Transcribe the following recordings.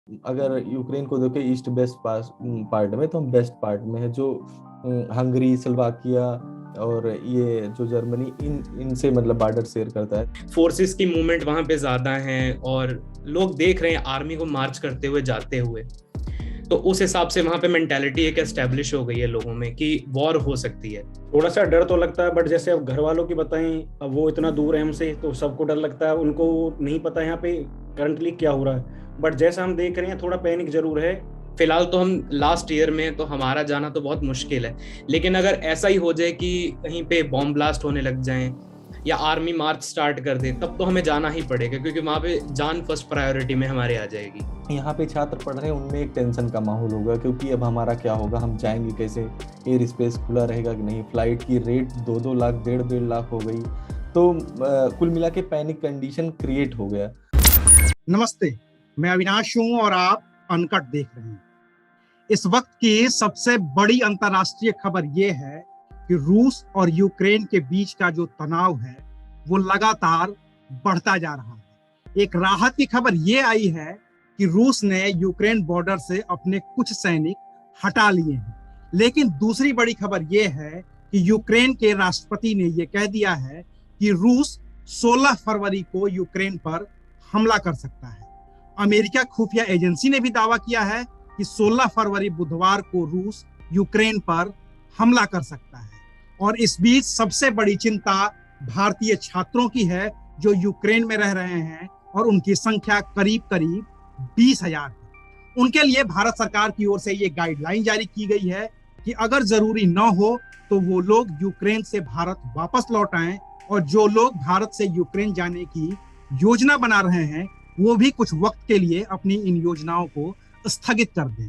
अगर यूक्रेन को देखें ईस्ट वेस्ट पार्ट में, तो हम वेस्ट पार्ट में है, जो हंगरी, स्लोवाकिया और ये जो जर्मनी, इनसे मतलब बॉर्डर शेयर करता है। फोर्सेस की मूवमेंट वहां पे ज्यादा है और लोग देख रहे हैं आर्मी को मार्च करते हुए, जाते हुए। तो उस हिसाब से वहां पे मेंटेलिटी एक एस्टेब्लिश हो गई है लोगों में कि वॉर हो सकती है। थोड़ा सा डर तो लगता है, बट जैसे अब घर वालों की बताएं, अब वो इतना दूर है हमसे तो सबको डर लगता है, उनको नहीं पता यहाँ पे करंटली क्या हो रहा है। बट जैसा हम देख रहे हैं थोड़ा पैनिक जरूर है। फिलहाल तो हम लास्ट ईयर में, तो हमारा जाना तो बहुत मुश्किल है। लेकिन अगर ऐसा ही हो जाए कि कहीं पे बॉम्ब ब्लास्ट होने लग जाए या आर्मी मार्च स्टार्ट कर दे, तब तो हमें जाना ही पड़ेगा, क्योंकि वहां पे जान फर्स्ट प्रायोरिटी में हमारे आ जाएगी। यहाँ पे छात्र पढ़ रहे हैं, उनमें एक टेंशन का माहौल होगा, क्योंकि अब हमारा क्या होगा, हम जाएंगे कैसे, एयर स्पेस खुला रहेगा कि नहीं, फ्लाइट की रेट 2-2 लाख, 1.5-1.5 लाख हो गई। तो कुल मिला के पैनिक कंडीशन क्रिएट हो गया। नमस्ते, मैं अविनाश हूं और आप अनकट देख रहे हैं। इस वक्त की सबसे बड़ी अंतर्राष्ट्रीय खबर यह है कि रूस और यूक्रेन के बीच का जो तनाव है वो लगातार बढ़ता जा रहा है। एक राहत की खबर यह आई है कि रूस ने यूक्रेन बॉर्डर से अपने कुछ सैनिक हटा लिए हैं। लेकिन दूसरी बड़ी खबर यह है कि यूक्रेन के राष्ट्रपति ने यह कह दिया है कि रूस 16 फरवरी को यूक्रेन पर हमला कर सकता है। अमेरिका खुफिया एजेंसी ने भी दावा किया है कि 16 फरवरी बुधवार को रूस यूक्रेन पर हमला कर सकता है। और इस बीच सबसे बड़ी चिंता भारतीय छात्रों की है जो यूक्रेन में रह रहे हैं और उनकी संख्या करीब करीब 20,000 है। उनके लिए भारत सरकार की ओर से ये गाइडलाइन जारी की गई है कि अगर जरूरी न हो तो वो लोग यूक्रेन से भारत वापस लौट आएं, और जो लोग भारत से यूक्रेन जाने की योजना बना रहे हैं वो भी कुछ वक्त के लिए अपनी इन योजनाओं को स्थगित कर दें।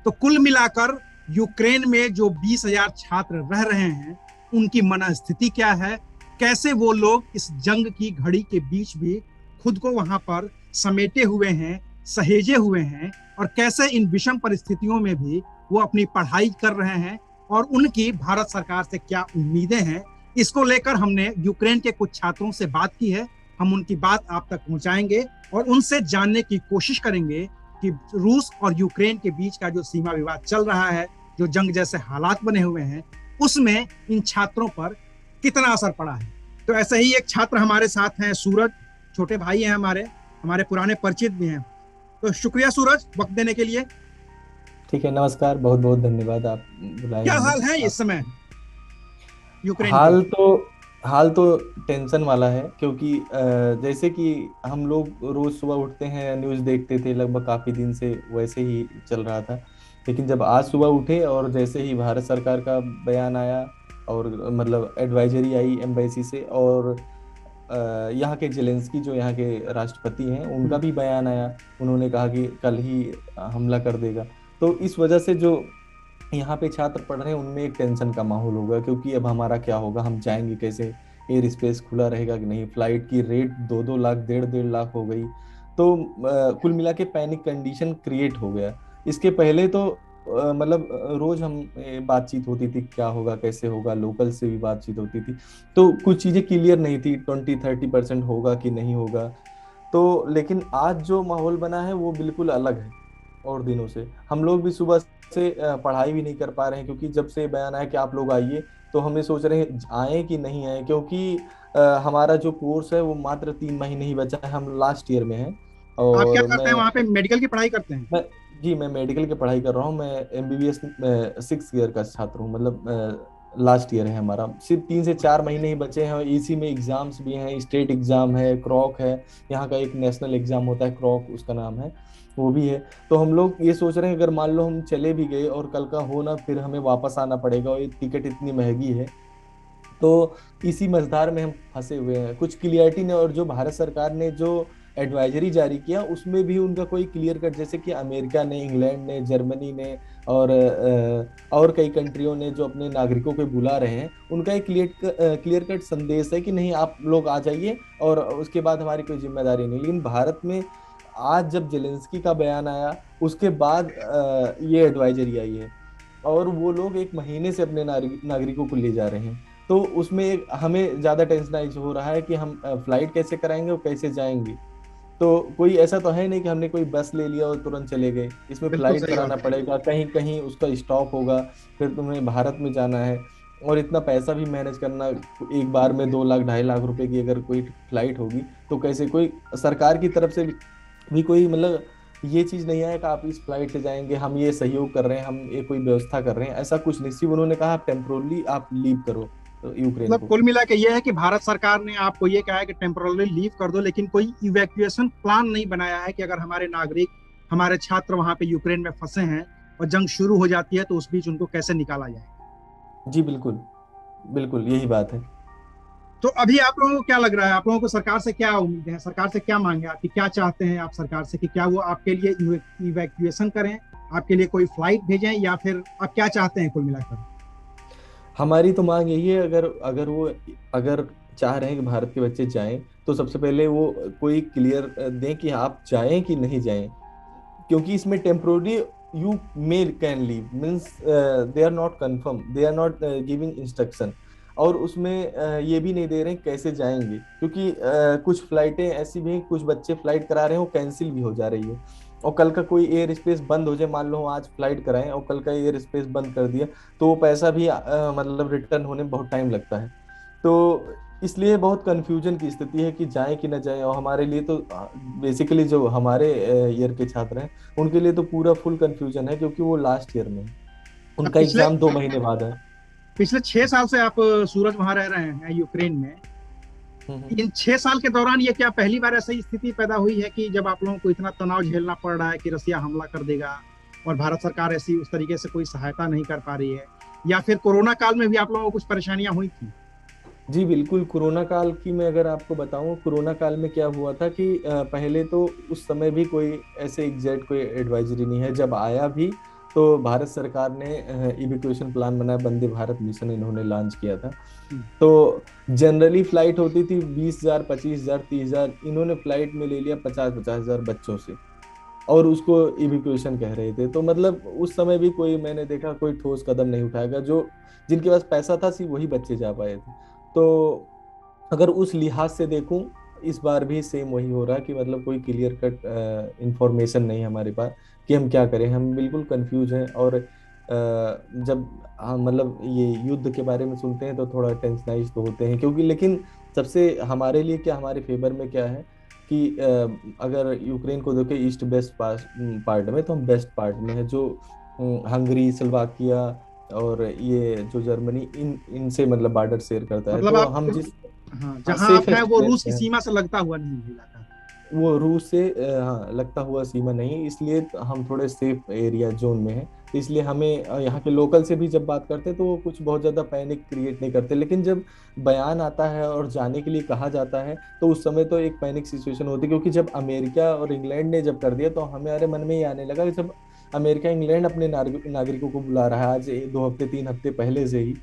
तो कुल मिलाकर यूक्रेन में जो 20,000 छात्र रह रहे हैं उनकी मनस्थिति क्या है, कैसे वो लोग इस जंग की घड़ी के बीच भी खुद को वहां पर समेटे हुए हैं, सहेजे हुए हैं, और कैसे इन विषम परिस्थितियों में भी वो अपनी पढ़ाई कर रहे हैं और उनकी भारत सरकार से क्या उम्मीदें हैं, इसको लेकर हमने यूक्रेन के कुछ छात्रों से बात की है। हम उनकी बात आप तक पहुंचाएंगे और उनसे जानने की कोशिश करेंगे कि रूस और यूक्रेन के बीच का जो सीमा विवाद चल रहा है, जो जंग जैसे हालात बने हुए हैं, उसमें इन छात्रों पर कितना असर पड़ा है। तो ऐसे ही एक छात्र हमारे साथ हैं, सूरज, छोटे भाई हैं, हमारे पुराने परिचित भी हैं। तो शुक्रिया सूरज वक्त देने के लिए। ठीक है, नमस्कार, बहुत बहुत धन्यवाद आप बुलाए। क्या हाल है इस समय यूक्रेन हाल तो टेंशन वाला है, क्योंकि जैसे कि हम लोग रोज सुबह उठते हैं, न्यूज़ देखते थे, लगभग काफी दिन से वैसे ही चल रहा था। लेकिन जब आज सुबह उठे और जैसे ही भारत सरकार का बयान आया और मतलब एडवाइजरी आई एम्बेसी से, और यहाँ के जेलेंस्की जो यहाँ के राष्ट्रपति हैं उनका भी बयान आया, उन्होंने कहा कि कल ही हमला कर देगा। तो इस वजह से जो यहाँ पे छात्र पढ़ रहे हैं उनमें एक टेंशन का माहौल होगा, क्योंकि अब हमारा क्या होगा, हम जाएंगे कैसे, एयर स्पेस खुला रहेगा कि नहीं, फ्लाइट की रेट 2-2 लाख, 1.5-1.5 लाख हो गई। तो कुल मिला के पैनिक कंडीशन क्रिएट हो गया। इसके पहले तो मतलब रोज हम बातचीत होती थी, क्या होगा, कैसे होगा, लोकल से भी बातचीत होती थी, तो कुछ चीजें क्लियर नहीं थी, 20-30% होगा कि नहीं होगा। तो लेकिन आज जो माहौल बना है वो बिल्कुल अलग है। और दिनों से हम लोग भी सुबह से पढ़ाई भी नहीं कर पा रहे हैं, क्योंकि जब से बयान आया कि आप लोग आइए, तो हमें सोच रहे हैं आए कि नहीं आए, क्योंकि हमारा जो कोर्स है वो मात्र 3 महीने ही बचा है, हम लास्ट ईयर में हैं। आप क्या और करते हैं वहां पे? मेडिकल की पढ़ाई करते हैं? मैं मेडिकल की पढ़ाई कर रहा हूँ। मैं एमबीबीएस 6 ईयर का छात्र हूँ, मतलब लास्ट ईयर है हमारा, सिर्फ 3 से 4 महीने ही बचे हैं, और इसी में एग्जाम्स भी हैं, स्टेट एग्जाम है, क्रॉक है, यहाँ का एक नेशनल एग्जाम होता है क्रॉक उसका नाम है, वो भी है। तो हम लोग ये सोच रहे हैं अगर मान लो हम चले भी गए और कल का हो ना, फिर हमें वापस आना पड़ेगा, और ये टिकट इतनी महंगी है, तो इसी मझधार में हम फंसे हुए हैं। कुछ क्लियरिटी ने, और जो भारत सरकार ने जो एडवाइजरी जारी किया उसमें भी उनका कोई क्लियर कट, जैसे कि अमेरिका ने, इंग्लैंड ने, जर्मनी ने और कई कंट्रियों ने जो अपने नागरिकों को बुला रहे हैं, उनका एक क्लियर कट संदेश है कि नहीं, आप लोग आ जाइए और उसके बाद हमारी कोई जिम्मेदारी नहीं। लेकिन भारत में आज जब जेलेंस्की का बयान आया उसके बाद ये एडवाइजरी आई है, और वो लोग 1 महीने से अपने नागरिकों को ले जा रहे हैं। तो उसमें हमें ज्यादा टेंशन हो रहा है कि हम फ्लाइट कैसे कराएंगे और कैसे जाएंगे। तो कोई ऐसा तो है नहीं कि हमने कोई बस ले लिया और तुरंत चले गए। इसमें बिल्कुल फ्लाइट सही कराना बात है। पड़ेगा, कहीं कहीं उसका स्टॉप होगा, फिर तुम्हें भारत में जाना है, और इतना पैसा भी मैनेज करना। एक बार में 2 लाख 2.5 लाख रुपए की अगर कोई फ्लाइट होगी तो कैसे, कोई सरकार की तरफ से भी कोई मतलब ये चीज नहीं आया कि आप इस फ्लाइट से जाएंगे, हम ये सहयोग कर रहे हैं, हम ये कोई व्यवस्था कर रहे हैं, ऐसा कुछ नहीं। सिर्फ उन्होंने कहा टेम्पोरली आप लीव करो यूक्रेन मतलब को। कुल मिला के ये है कि भारत सरकार ने आपको ये कहा है कि टेम्पोरली लीव कर दो, लेकिन कोई इवैक्यूएशन प्लान नहीं बनाया है कि अगर हमारे नागरिक, हमारे छात्र वहां पे यूक्रेन में फंसे हैं और जंग शुरू हो जाती है तो उस बीच उनको कैसे निकाला जाए। जी बिल्कुल, बिल्कुल यही बात है। तो अभी आप लोगों को क्या लग रहा है, आप लोगों को सरकार से क्या उम्मीद है, सरकार से क्या मांगे आपकी, क्या चाहते हैं आप सरकार से कि क्या वो आपके लिए इवैक्यूएशन करें, आपके लिए कोई फ्लाइट भेजें, या फिर आप क्या चाहते हैं कुल मिलाकर। हमारी तो मांग यही है, अगर अगर वो अगर चाह रहे हैं कि भारत के बच्चे जाएं, तो सबसे पहले वो कोई क्लियर दें कि आप जाएं कि नहीं जाएं। क्योंकि इसमें temporary you may can leave means they are not confirm, they are not giving instruction. और उसमें ये भी नहीं दे रहे हैं कैसे जाएंगे, क्योंकि कुछ फ्लाइटें ऐसी भी हैं, कुछ बच्चे फ्लाइट करा रहे हैं वो कैंसिल भी हो जा रही है। और कल का कोई एयर स्पेस बंद हो जाए, मान लो आज फ्लाइट कराएं और कल का एयर स्पेस बंद कर दिया, तो वो पैसा भी मतलब रिटर्न होने में बहुत टाइम लगता है। तो इसलिए बहुत कंफ्यूजन की स्थिति है कि जाएं कि न जाएं। और हमारे लिए तो बेसिकली जो हमारे ईयर के छात्र हैं उनके लिए तो पूरा फुल कंफ्यूजन है, क्योंकि वो लास्ट ईयर में हैं। अब उनका एग्जाम 2 महीने बाद है। पिछले 6 साल से आप सूरज वहां रह रहे हैं यूक्रेन में। इन 6 साल के दौरान ये क्या पहली बार ऐसी स्थिति पैदा हुई है कि जब आप लोगों को इतना तनाव झेलना पड़ रहा है कि रसिया हमला कर देगा और भारत सरकार ऐसी उस तरीके से कोई सहायता नहीं कर पा रही है, या फिर कोरोना काल में भी आप लोगों को कुछ परेशानियां हुई थी। जी बिल्कुल, कोरोना काल की मैं अगर आपको बताऊं, कोरोना काल में क्या हुआ था कि पहले तो उस समय भी कोई ऐसे एग्जैक्ट कोई एडवाइजरी नहीं है। जब आया भी तो भारत सरकार ने इवैक्यूएशन प्लान बनाया, वंदे भारत मिशन इन्होंने लॉन्च किया था। तो जनरली फ्लाइट होती थी 20,000, 25,000, 30,000, इन्होंने फ्लाइट में ले लिया 50,000 बच्चों से, और उसको इवैक्यूएशन कह रहे थे। तो मतलब उस समय भी कोई, मैंने देखा कोई ठोस कदम नहीं उठाएगा। जो जिनके पास पैसा था सिर्फ वही बच्चे जा पाए थे। तो अगर उस लिहाज से देखूं, इस बार भी सेम वही हो रहा है कि मतलब कोई क्लियर कट इंफॉर्मेशन नहीं है हमारे पास कि हम क्या करें। हम बिल्कुल कंफ्यूज हैं। और जब हम मतलब ये युद्ध के बारे में सुनते हैं तो थोड़ा टेंशनाइज तो होते हैं, क्योंकि लेकिन सबसे हमारे लिए क्या, हमारे फेवर में क्या है कि अगर यूक्रेन को देखें ईस्ट वेस्ट पार्ट में, तो हम बेस्ट पार्ट में है। जो हंगरी, स्लोवाकिया और ये जो जर्मनी, इनसे मतलब बॉर्डर शेयर करता है, मतलब तो आप, हम जिस हाँ, जहां आप हैं सेफेस्ट वो प्लेस रूस पे की हैं। सीमा से लगता हुआ नहीं है इलाका। वो रूस से हाँ लगता हुआ सीमा नहीं, इसलिए तो हम थोड़े सेफ एरिया जोन में हैं। तो इसलिए हमें यहाँ के लोकल से भी जब बात करते हैं तो वो कुछ बहुत ज़्यादा पैनिक क्रिएट नहीं करते। लेकिन जब बयान आता है और जाने के लिए कहा जाता है तो उस समय तो एक पैनिक सिचुएशन होती है। क्योंकि जब अमेरिका और इंग्लैंड ने जब कर दिया तो हमारे मन में ये आने लगा कि जब अमेरिका इंग्लैंड अपने नागरिकों को बुला रहा है आज 2 हफ्ते 3 हफ्ते पहले से ही,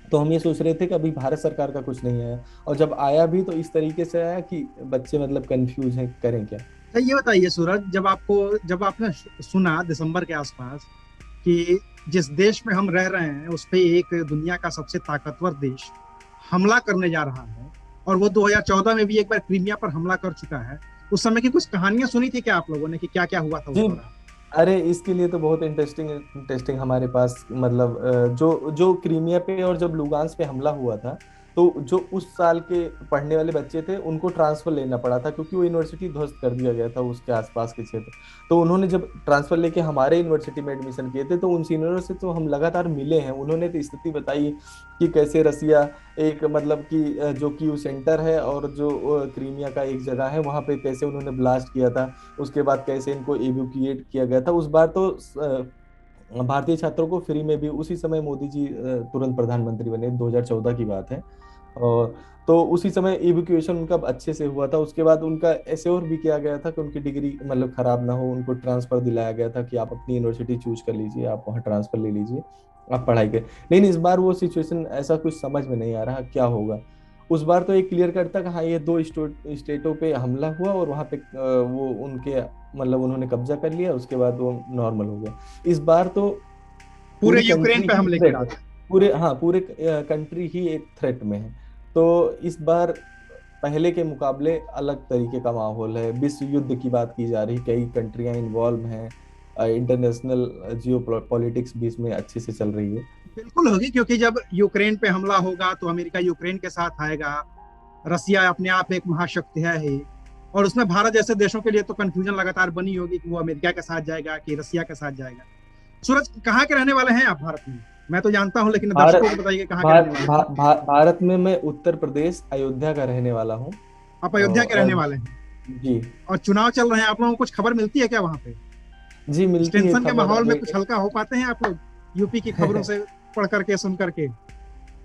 तो हम ये सोच रहे थे कि अभी भारत सरकार का कुछ नहीं आया। और जब आया भी तो इस तरीके से आया कि बच्चे मतलब कंफ्यूज हैं, करें क्या। तो ये बताइए सूरज, जब आपने सुना दिसंबर के आसपास कि जिस देश में हम रह रहे हैं उस पे एक दुनिया का सबसे ताकतवर देश हमला करने जा रहा है, और वो 2014 में भी एक बार क्रीमिया पर हमला कर चुका है, उस समय की कुछ कहानियां सुनी थी क्या आप लोगों ने कि क्या क्या हुआ था उस जी, दौरान। अरे इसके लिए तो बहुत इंटरेस्टिंग इंटरेस्टिंग हमारे पास मतलब जो जो क्रीमिया पे और जब लुगांस पे हमला हुआ था, तो जो उस साल के पढ़ने वाले बच्चे थे उनको ट्रांसफर लेना पड़ा था, क्योंकि वो यूनिवर्सिटी ध्वस्त कर दिया गया था उसके आसपास के क्षेत्र। तो उन्होंने जब ट्रांसफर लेके हमारे यूनिवर्सिटी में एडमिशन किए थे, तो उन सीनियरों से तो हम लगातार मिले हैं। उन्होंने तो स्थिति बताई कि कैसे रसिया एक मतलब कि जो कीव सेंटर है और जो क्रीमिया का एक जगह है वहाँ पे कैसे उन्होंने ब्लास्ट किया था। उसके बाद कैसे इनको इवैक्यूएट किया गया था। उस बार तो भारतीय छात्रों को फ्री में भी, उसी समय मोदी जी तुरंत प्रधानमंत्री बने, 2014 की बात है। और तो उसी समय इवैक्यूएशन उनका अच्छे से हुआ था। उसके बाद उनका एश्योर भी किया गया था कि उनकी डिग्री मतलब खराब ना हो, उनको ट्रांसफर दिलाया गया था कि आप अपनी यूनिवर्सिटी चूज कर लीजिए, आप वहाँ ट्रांसफर ले लीजिए, आप पढ़ाई करें। लेकिन इस बार वो सिचुएशन ऐसा कुछ समझ में नहीं आ रहा क्या होगा। उस बार तो एक क्लियर कट था कि हाँ ये 2 स्टेटों पे हमला हुआ और वहाँ पे वो उनके मतलब उन्होंने कब्जा कर लिया, उसके बाद वो नॉर्मल हो गया। इस बार तो पूरे पूरी यूक्रेन कंट्री पे ही हमले थ्रेट किया। है। पूरे हाँ पूरे कंट्री ही एक थ्रेट में है। तो इस बार पहले के मुकाबले अलग तरीके का माहौल है। विश्व युद्ध की बात की जा रही, कई कंट्रियां इन्वॉल्व हैं, इंटरनेशनल जियो पॉलिटिक्स भी इसमें अच्छे से चल रही है। बिल्कुल होगी, क्योंकि जब यूक्रेन पे हमला होगा तो अमेरिका यूक्रेन के साथ आएगा। रसिया अपने आप एक महाशक्ति है ही, और उसमें भारत जैसे देशों के लिए तो कंफ्यूजन लगातार बनी होगी कि वो अमेरिका के साथ जाएगा कि रसिया के साथ जाएगा। सूरज, कहाँ के रहने वाले हैं आप भारत में? मैं तो जानता हूँ, लेकिन भारत दर्शकों को बताइए कहाँ के रहने वाले हैं। भारत में मैं उत्तर प्रदेश अयोध्या का रहने वाला हूँ। आप अयोध्या के रहने और वाले हैं जी और चुनाव चल रहे हैं, आप लोगों को कुछ खबर मिलती है क्या वहाँ पे? जी, मिलती है टेंशन के खबर। माहौल में कुछ हल्का हो पाते हैं आप लोग यूपी की खबरों से पढ़ करके, सुन करके?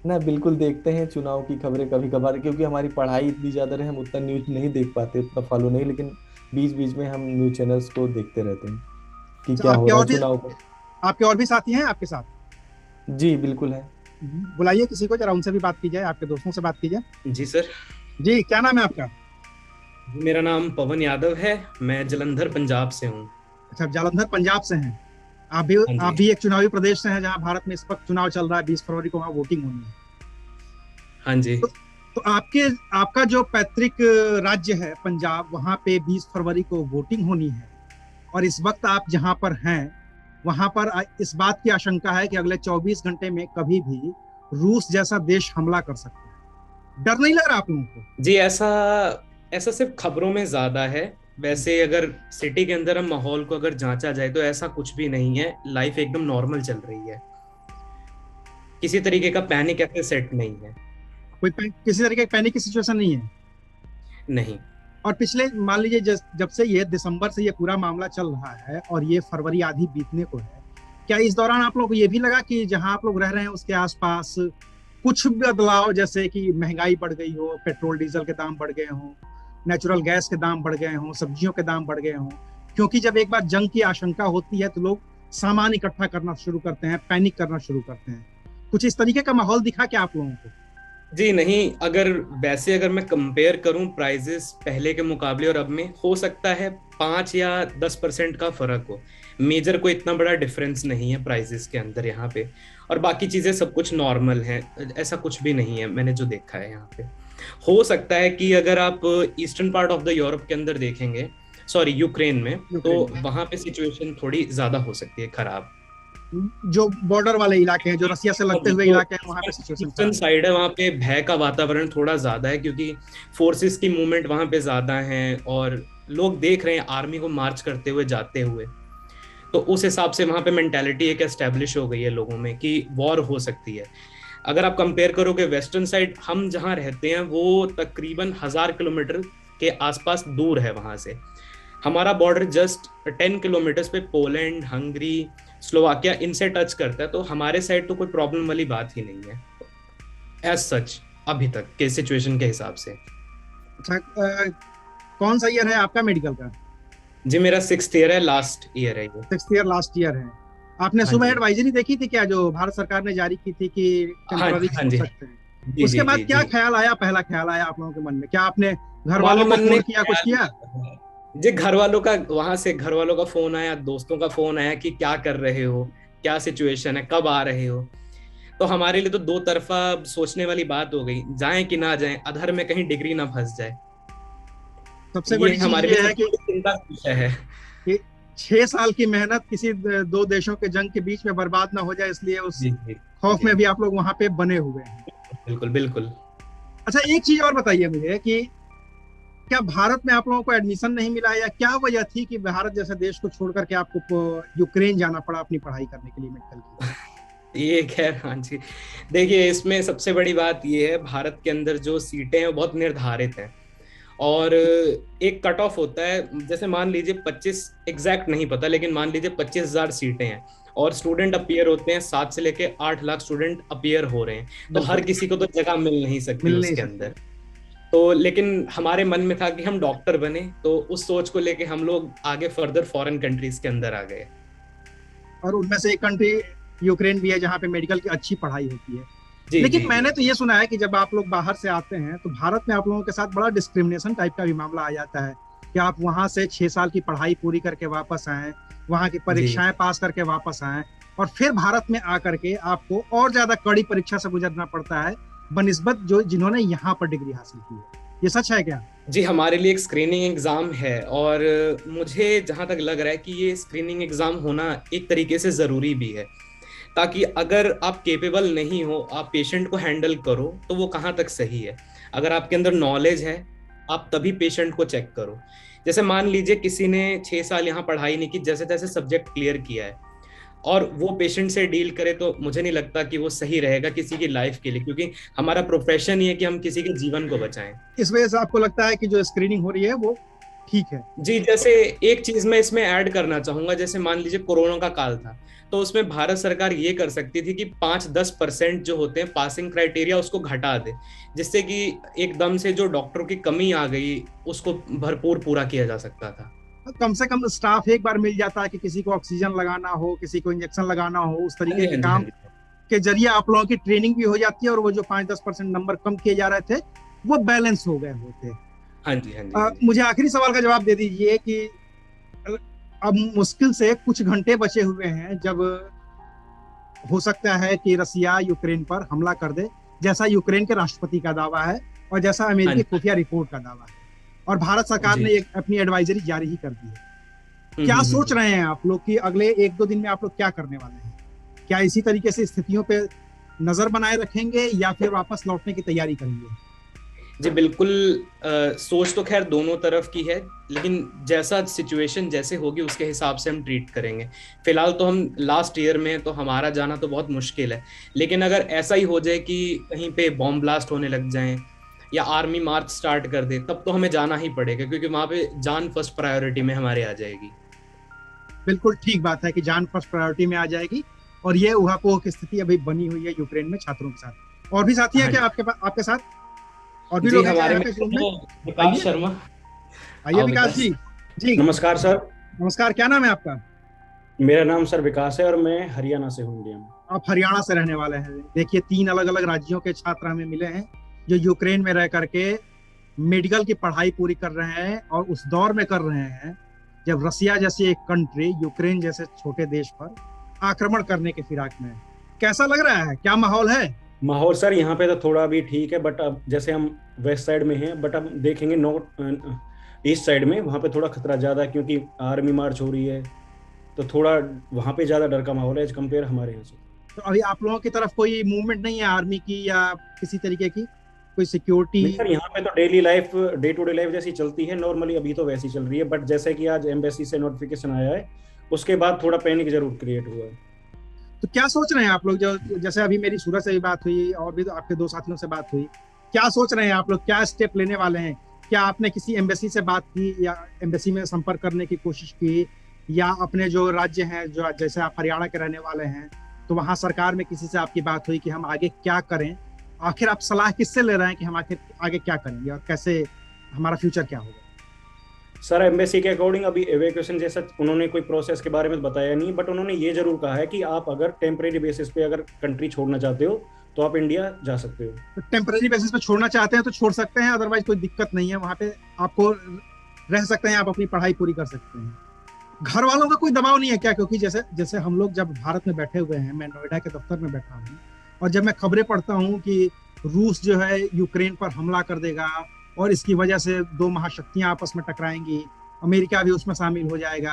ना, बिल्कुल देखते हैं चुनाव की खबरें कभी कभार, क्योंकि हमारी पढ़ाई इतनी ज्यादा रहे, हम उतना न्यूज नहीं देख पाते, उतना फॉलो नहीं, लेकिन बीच बीच में हम न्यूज चैनल्स को देखते रहते हैं कि क्या हो रहा है चुनाव पर। आपके और भी साथी हैं आपके साथ? जी बिल्कुल है। बुलाइए किसी को, जरा उनसे भी बात की जाए, आपके दोस्तों से बात की जाए। जी सर। जी, क्या नाम है आपका? मेरा नाम पवन यादव है, मैं जलंधर पंजाब से हूँ। अच्छा, जालंधर पंजाब से हैं आप भी एक चुनावी प्रदेश से हैं जहां भारत में इस वक्त चुनाव चल रहा है, 20 फरवरी को वहां वोटिंग होनी है। हाँ जी। तो आपका जो पैतृक राज्य है पंजाब, वहां पे 20 फरवरी को वोटिंग होनी है, और इस वक्त आप जहां पर हैं वहां पर इस बात की आशंका है कि अगले 24 घंटे में कभी भी रूस जैसा देश हमला कर सकता है। डर नहीं लग रहा आप लोगों को? जी, ऐसा सिर्फ खबरों में ज्यादा है। वैसे अगर सिटी के अंदर हम माहौल को अगर जांचा जाए तो ऐसा कुछ भी नहीं है, लाइफ एकदम नॉर्मल चल रही है, किसी तरीके का पैनिक ऐसे सेट नहीं है। किसी तरीके की पैनिक की सिचुएशन नहीं है? नहीं। और पिछले, मान लीजिए जब से ये दिसंबर से ये पूरा मामला चल रहा है और ये फरवरी आधी बीतने को है, क्या इस दौरान आप लोगों को ये भी लगा कि जहां आप लोग रह रहे हैं उसके आसपास कुछ बदलाव, जैसे कि महंगाई बढ़ गई हो, पेट्रोल डीजल के दाम बढ़ गए हों, नेचुरल गैस के दाम बढ़ गए हों, सब्जियों के दाम बढ़ गए हों? क्योंकि जब एक बार जंग की आशंका होती है तो लोग सामान इकट्ठा करना शुरू करते हैं, पैनिक करना शुरू करते हैं। कुछ इस तरीके का माहौल दिखा क्या आप लोगों को? जी नहीं, अगर मैं कंपेयर करूं प्राइजेस पहले के मुकाबले और अब में, हो सकता है 5 या 10% का फर्क हो। मेजर कोई इतना बड़ा डिफरेंस नहीं है प्राइजेस के अंदर यहाँ पे, और बाकी चीजें सब कुछ नॉर्मल है, ऐसा कुछ भी नहीं है मैंने जो देखा है यहाँ पे। हो सकता है कि अगर आप eastern part of the Europe के अंदर देखेंगे, सॉरी यूक्रेन में, तो वहां पे सिचुएशन थोड़ी ज्यादा हो सकती है खराब। जो बॉर्डर वाले इलाके हैं, जो रसिया से लगते हुए इलाके हैं, वहां पे सिचुएशन ईस्टर्न साइड है, वहां पे भय का वातावरण थोड़ा ज्यादा है, क्योंकि फोर्सेस की मूवमेंट वहां पे ज्यादा है और लोग देख रहे हैं आर्मी को मार्च करते हुए जाते हुए, तो उस हिसाब से वहां पे मेंटालिटी एक एस्टेब्लिश हो गई है लोगों में कि वॉर हो सकती है। अगर आप कंपेयर करोगे वेस्टर्न साइड, हम जहाँ रहते हैं वो तकरीबन 1000 किलोमीटर के आसपास दूर है वहां से। हमारा बॉर्डर जस्ट 10 किलोमीटर पे पोलैंड, हंगरी, स्लोवाकिया इनसे टच करता है, तो हमारे साइड तो कोई प्रॉब्लम वाली बात ही नहीं है एज सच अभी तक के सिचुएशन के हिसाब से। अच्छा, कौन सा ईयर है आपका मेडिकल का? जी मेरा 6th ईयर है, लास्ट ईयर है ये। 6th ईयर लास्ट ईयर है। आपने सुबह एडवाइजरी देखी थी क्या, जो भारत सरकार ने जारी की थी कि टेम्पररी हो सकते हैं? उसके बाद क्या ख्याल आया, पहला ख्याल आया आप लोगों के मन में? क्या आपने घर वालों को फोन किया, कुछ किया? जी घर वालों का, वहां से घर वालों का फोन आया, दोस्तों का फोन आया कि क्या कर रहे हो, क्या सिचुएशन है, कब आ रहे हो। तो हमारे लिए तो दो तरफा सोचने वाली बात हो गई, जाएं कि ना जाएं, अधर में कहीं डिग्री ना फंस जाए। सबसे बड़ी हमारे लिए है कि चिंता है कि 6 साल की मेहनत किसी दो देशों के जंग के बीच में बर्बाद ना हो जाए, इसलिए उस खौफ में भी आप लोग वहां पे बने हुए हैं। बिल्कुल बिल्कुल। अच्छा, एक चीज और बताइए मुझे कि क्या भारत में आप लोगों को एडमिशन नहीं मिला, या क्या वजह थी कि भारत जैसे देश को छोड़ करके आपको यूक्रेन जाना पड़ा अपनी पढ़ाई करने के लिए, मेडिकल की? ये खैर, हाँ जी, देखिए इसमें सबसे बड़ी बात ये है, भारत के अंदर जो सीटें हैं वो बहुत निर्धारित हैं, और एक कट ऑफ होता है। जैसे मान लीजिए 25, एग्जैक्ट नहीं पता, लेकिन मान लीजिए 25,000 सीटें हैं और स्टूडेंट अपीयर होते हैं, 7 से लेके 8 लाख स्टूडेंट अपीयर हो रहे हैं, तो हर किसी को तो जगह मिल नहीं सकती उसके अंदर। तो लेकिन हमारे मन में था कि हम डॉक्टर बने, तो उस सोच को लेके हम लोग आगे फर्दर फॉरेन कंट्रीज के अंदर आ गए, और उनमें से एक कंट्री यूक्रेन भी है जहाँ पे मेडिकल की अच्छी पढ़ाई होती है। लेकिन मैंने तो ये सुना है कि जब आप लोग बाहर से आते हैं तो भारत में आप लोगों के साथ बड़ा डिस्क्रिमिनेशन टाइप का भी मामला आ जाता है कि आप वहां से 6 साल की पढ़ाई पूरी करके वापस आए, वहां की परीक्षाएं पास करके वापस आए, और फिर भारत में आकर के आपको और ज्यादा कड़ी परीक्षा से गुजरना पड़ता है बनिस्बत जो जिन्होंने यहाँ पर डिग्री हासिल की है। ये सच है क्या? जी, हमारे लिए एक स्क्रीनिंग एग्जाम है और मुझे जहां तक लग रहा है कि ये स्क्रीनिंग एग्जाम होना एक तरीके से जरूरी भी है, ताकि अगर आप केपेबल नहीं हो, आप पेशेंट को हैंडल करो तो वो कहाँ तक सही है। अगर आपके अंदर नॉलेज है, आप तभी पेशेंट को चेक करो। जैसे मान लीजिए किसी ने 6 साल यहाँ पढ़ाई नहीं की, जैसे तैसे सब्जेक्ट क्लियर किया है और वो पेशेंट से डील करे, तो मुझे नहीं लगता कि वो सही रहेगा किसी की लाइफ के लिए, क्योंकि हमारा प्रोफेशन ये है कि हम किसी के जीवन को बचाएं। इस वजह से आपको लगता है कि जो स्क्रीनिंग हो रही है वो ठीक है? जी, जैसे एक चीज मैं इसमें ऐड करना चाहूंगा, जैसे मान लीजिए कोरोना का काल था, तो उसमें भारत सरकार ये कर सकती थी कि 5-10% जो होते हैं पासिंग क्राइटेरिया उसको घटा दे, जिससे कि एकदम से जो डॉक्टरों की कमी आ गई उसको भरपूर पूरा किया जा सकता था। कम से कम स्टाफ एक बार मिल जाता है कि किसी को ऑक्सीजन लगाना हो, किसी को इंजेक्शन लगाना हो, उस हाँ तरीके जी, के हाँ जी, हाँ काम जी। के जरिए आप लोगों की ट्रेनिंग भी हो जाती है और वो जो 5-10% नंबर कम किए जा रहे थे वो बैलेंस हो गए होते। हाँ जी, हाँ जी, हाँ जी। मुझे आखिरी सवाल का जवाब दे दीजिए कि अब मुश्किल से कुछ घंटे बचे हुए हैं जब हो सकता है कि रसिया यूक्रेन पर हमला कर दे, जैसा यूक्रेन के राष्ट्रपति का दावा है और जैसा हाँ अमेरिकी जी, खुफिया रिपोर्ट का दावा है, और भारत सरकार जी। ने एक अपनी एडवाइजरी जारी ही कर दी है। हम्म, क्या हम्म, सोच रहे हैं आप लोग कि अगले 1-2 दिन में आप लोग क्या करने वाले हैं? क्या इसी तरीके से स्थितियों पे नजर बनाए रखेंगे या फिर वापस लौटने की तैयारी करेंगे? जी बिल्कुल। सोच तो खैर दोनों तरफ की है, लेकिन जैसा सिचुएशन जैसे होगी उसके हिसाब से हम ट्रीट करेंगे। फिलहाल तो हम लास्ट ईयर में हैं, तो हमारा जाना तो बहुत मुश्किल है। लेकिन अगर ऐसा ही हो जाए कि कहीं पे बॉम्ब ब्लास्ट होने लग जाए या आर्मी मार्च स्टार्ट कर दे, तब तो हमें जाना ही पड़ेगा, क्योंकि वहां पे जान फर्स्ट प्रायोरिटी में हमारे आ जाएगी। बिल्कुल ठीक बात है कि जान फर्स्ट प्रायोरिटी में आ जाएगी, और ये उहापोह की स्थिति अभी बनी हुई है यूक्रेन में छात्रों के साथ। और भी साथी है हाँ क्या जी। आपके पास, आपके साथ और भी जी, लोग हैं क्या हमारे यहाँ में पे Zoom में? तो विकास आइए, शर्मा। आइए आओ विकास विकास। जी। जी नमस्कार सर। नमस्कार, क्या नाम है आपका? मेरा नाम सर विकास है और मैं हरियाणा से हूँ, इंडिया में। आप हरियाणा से रहने वाले हैं। देखिए, 3 अलग अलग राज्यों के छात्र हमें मिले हैं जो यूक्रेन में रह करके मेडिकल की पढ़ाई पूरी कर रहे हैं, और उस दौर में कर रहे हैं जब रसिया जैसी एक कंट्री यूक्रेन जैसे छोटे देश पर आक्रमण करने के फिराक में है। कैसा लग रहा है, क्या माहौल है? माहौल सर यहाँ पे तो थोड़ा अभी ठीक है, बट अब जैसे हम वेस्ट साइड में हैं, बट अब देखेंगे नॉर्थ ईस्ट साइड में, वहाँ पे थोड़ा खतरा ज़्यादा है, क्योंकि आर्मी मार्च हो रही है, तो थोड़ा वहाँ पे ज़्यादा डर का माहौल है एज कम्पेयर हमारे यहाँ से। तो अभी आप लोगों की तरफ कोई मूवमेंट नहीं है आर्मी की या किसी तरीके की, कोई सिक्योरिटी? नहीं सर, यहाँ पे तो daily life, day to day life जैसी चलती है नॉर्मली, अभी तो वैसी चल रही है, बट जैसे कि आज एम्बेसी से नोटिफिकेशन आया है, उसके बाद थोड़ा पैनिक जरूर क्रिएट हुआ है। तो क्या सोच रहे हैं आप लोग, जो जैसे अभी मेरी सूरज से भी बात हुई और भी तो आपके 2 साथियों से बात हुई, क्या सोच रहे हैं आप लोग, क्या स्टेप लेने वाले हैं? क्या आपने किसी एम्बेसी से बात की या एम्बेसी में संपर्क करने की कोशिश की, या अपने जो राज्य हैं, जो जैसे आप हरियाणा के रहने वाले हैं, तो वहाँ सरकार में किसी से आपकी बात हुई कि हम आगे क्या करें? आखिर आप सलाह किससे ले रहे हैं कि हम आखिर आगे क्या करेंगे और कैसे हमारा फ्यूचर क्या होगा? सर एम्बेसी के अकॉर्डिंग अभी एवेक्यूएशन जैसा उन्होंने कोई प्रोसेस के बारे में बताया नहीं, बट उन्होंने ये जरूर कहा है कि आप अगर टेम्परेरी बेसिस पे अगर कंट्री छोड़ना चाहते हो तो आप इंडिया जा सकते हो। तो टेम्पररी बेसिस पे छोड़ना चाहते हैं तो छोड़ सकते हैं, अदरवाइज कोई दिक्कत नहीं है, वहाँ पे आपको रह सकते हैं, आप अपनी पढ़ाई पूरी कर सकते हैं। घर वालों का कोई दबाव नहीं है क्या? क्योंकि जैसे जैसे हम लोग जब भारत में बैठे हुए हैं, मैं नोएडा के दफ्तर में बैठा हूँ, और जब मैं खबरें पढ़ता हूँ कि रूस जो है यूक्रेन पर हमला कर देगा और इसकी वजह से 2 महाशक्तियां आपस में टकराएंगी, अमेरिका भी उसमें शामिल हो जाएगा,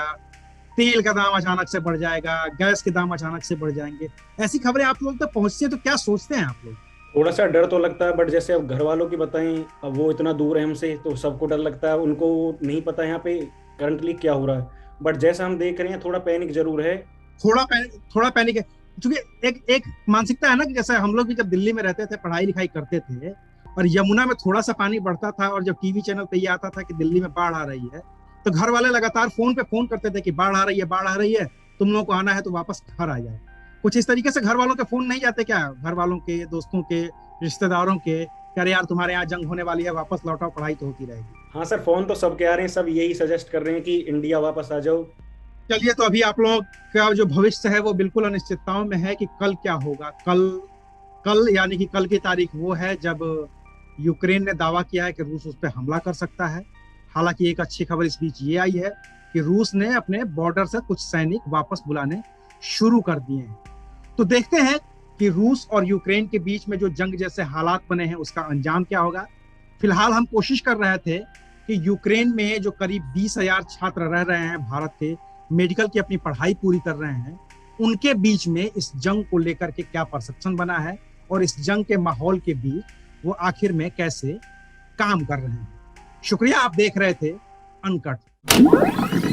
तेल का दाम अचानक से बढ़ जाएगा, गैस के दाम अचानक से बढ़ जाएंगे, ऐसी खबरें आप लोग तक पहुंचती है, तो क्या सोचते हैं आप लोग? थोड़ा सा डर तो लगता है, बट जैसे अब घर वालों की बताएं, अब वो इतना दूर है हमसे, तो सबको डर लगता है, उनको नहीं पता यहाँ पे करंटली क्या हो रहा है, बट जैसा हम देख रहे हैं थोड़ा पैनिक जरूर है। थोड़ा पैनिक है, क्योंकि एक मानसिकता है ना कि जैसे हम लोग भी जब दिल्ली में रहते थे, पढ़ाई लिखाई करते थे, और यमुना में थोड़ा सा पानी बढ़ता था और जब टीवी चैनल पे ये आता था कि दिल्ली में बाढ़ आ रही है, तो घर वाले लगातार फोन पे फोन करते थे कि बाढ़ आ रही है, बाढ़ आ रही है, तुम लोगों को आना है तो वापस घर आ जाए। कुछ इस तरीके से घर वालों के फोन नहीं जाते क्या, घर वालों के, दोस्तों के, रिश्तेदारों के, अरे यार तुम्हारे यहाँ जंग होने वाली है, वापस लौटाओ, पढ़ाई तो होती रहेगी? हाँ सर, फोन तो सबके आ रहे हैं, सब यही सजेस्ट कर रहे हैं कि इंडिया वापस आ जाओ। चलिए, तो अभी आप लोगों का जो भविष्य है वो बिल्कुल अनिश्चितताओं में है कि कल क्या होगा। कल यानी कि कल की तारीख वो है जब यूक्रेन ने दावा किया है कि रूस उस पर हमला कर सकता है। हालांकि एक अच्छी खबर इस बीच ये आई है कि रूस ने अपने बॉर्डर से कुछ सैनिक वापस बुलाने शुरू कर दिए हैं। तो देखते हैं कि रूस और यूक्रेन के बीच में जो जंग जैसे हालात बने हैं उसका अंजाम क्या होगा। फिलहाल हम कोशिश कर रहे थे कि यूक्रेन में जो करीब 20,000 छात्र रह रहे हैं भारत के, मेडिकल की अपनी पढ़ाई पूरी कर रहे हैं, उनके बीच में इस जंग को लेकर के क्या परसेप्शन बना है और इस जंग के माहौल के बीच वो आखिर में कैसे काम कर रहे हैं। शुक्रिया, आप देख रहे थे अनकट।